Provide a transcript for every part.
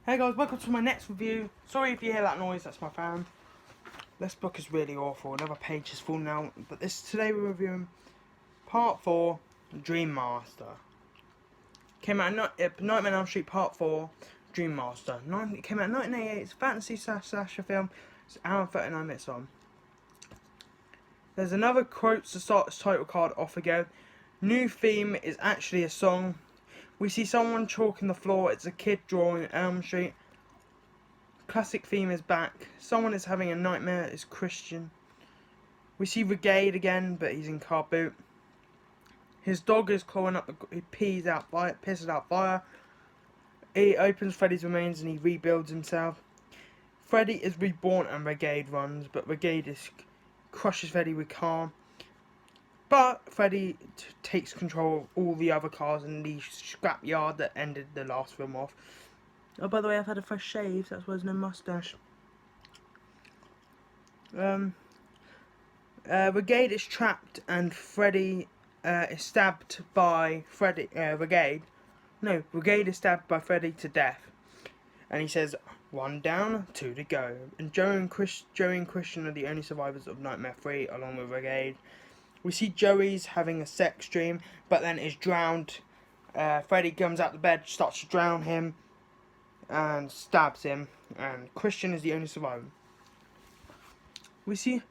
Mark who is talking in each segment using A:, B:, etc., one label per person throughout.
A: Hey guys, welcome to my next review. Sorry if you hear that noise, that's my fan. This book is really awful, another page is falling out. But today we're reviewing Part 4, Dream Master. Came out Nightmare on Elm Street Part 4, Dream Master. It came out in 1988, it's a fantasy slasher film. It's an hour and 39 minutes on. There's another quote to start this title card off again. New theme is actually a song. We see someone chalking the floor, it's a kid drawing Elm Street. Classic theme is back. Someone is having a nightmare. It's Christian. We see Brigade again, but he's in car boot. His dog is clawing up. He pisses out fire. He opens Freddy's remains and he rebuilds himself. Freddy is reborn and Brigade runs, but Brigade crushes Freddy with car. But Freddy takes control of all the other cars in the scrapyard that ended the last film off. Oh, by the way, I've had a fresh shave, that's why there's no mustache. Brigade is trapped and Freddy is stabbed by Brigade. No, Brigade is stabbed by Freddy to death. And he says, 1 down, 2 to go. And Joey and Christian are the only survivors of Nightmare 3, along with Brigade. We see Joey's having a sex dream, but then is drowned. Freddy comes out the bed, starts to drown him, and stabs him. And Christian is the only survivor. We see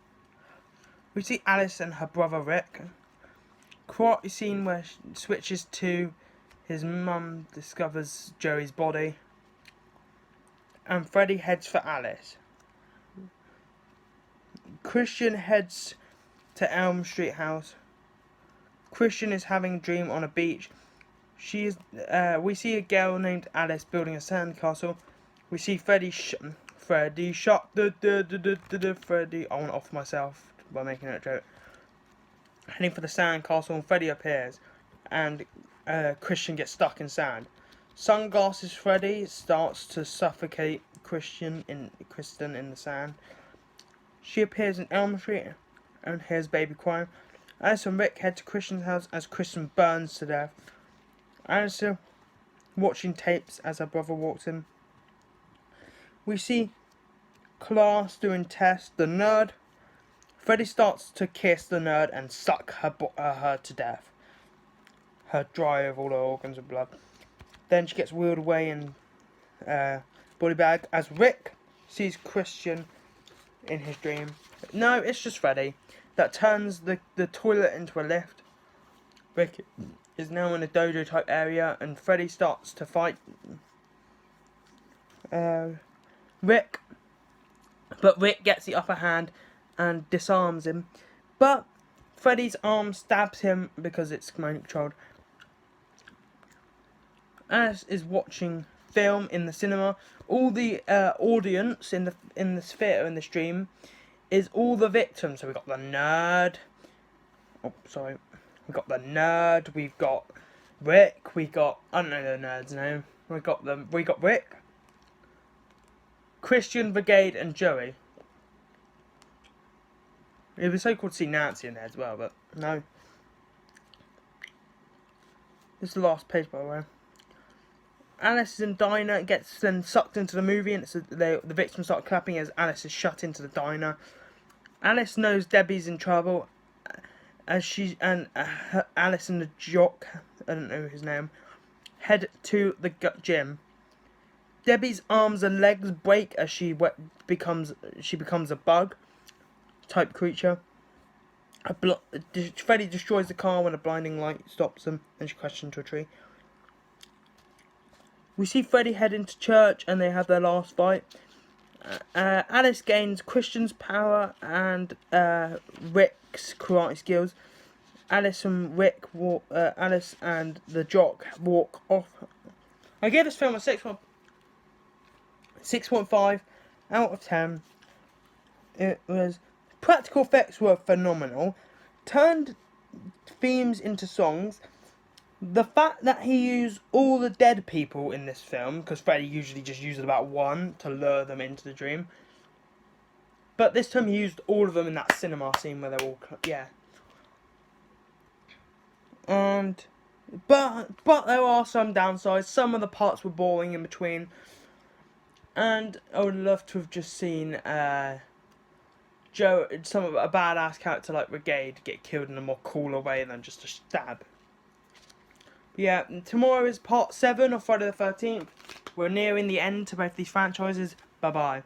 A: Alice and her brother Rick. Karate scene where she switches to his mum discovers Joey's body. And Freddy heads for Alice. Christian heads to Elm Street house. Christian is having a dream on a beach. We see a girl named Alice building a sandcastle. We see Freddy shot Freddy. I want to off myself by making that joke. Heading for the sandcastle, and Freddy appears, and Christian gets stuck in sand. Sunglasses Freddy starts to suffocate Kristen in the sand. She appears in Elm Street and hears baby crying. Alice and Rick head to Christian's house as Christian burns to death. Alice is watching tapes as her brother walks in. We see class doing tests. The nerd. Freddy starts to kiss the nerd and suck her to death. Her dry of all her organs and blood. Then she gets wheeled away in body bag as Rick sees Christian in his dream. No, it's just Freddy that turns the toilet into a lift. Rick is now in a dojo type area and Freddy starts to fight Rick. But Rick gets the upper hand and disarms him. But Freddy's arm stabs him because it's remote controlled. Alice is watching film in the cinema. All the audience in this theatre in this dream is all the victims. So we've got the nerd. Oh, sorry. We've got the nerd. We've got Rick. I don't know the nerd's name. We got Rick, Christian, Brigade, and Joey. It was so cool to see Nancy in there as well, but no. This is the last page, by the way. Alice is in diner, gets then sucked into the movie, and the victims start clapping as Alice is shut into the diner. Alice knows Debbie's in trouble, Alice and the jock, I don't know his name, head to the gym. Debbie's arms and legs break as she becomes a bug type creature. Freddy destroys the car when a blinding light stops them, and she crashes into a tree. We see Freddy head into church and they have their last fight. Alice gains Christian's power and Rick's karate skills. Alice and the jock walk off. I gave this film a 6.5 out of 10. Practical effects were phenomenal. Turned themes into songs. The fact that he used all the dead people in this film, because Freddy usually just uses about one to lure them into the dream. But this time he used all of them in that cinema scene where they're all, yeah. But there are some downsides. Some of the parts were boring in between. And I would love to have just seen a badass character like Brigade get killed in a more cooler way than just a stab. But yeah, tomorrow is part 7 of Friday the 13th. We're nearing the end to both these franchises. Bye bye.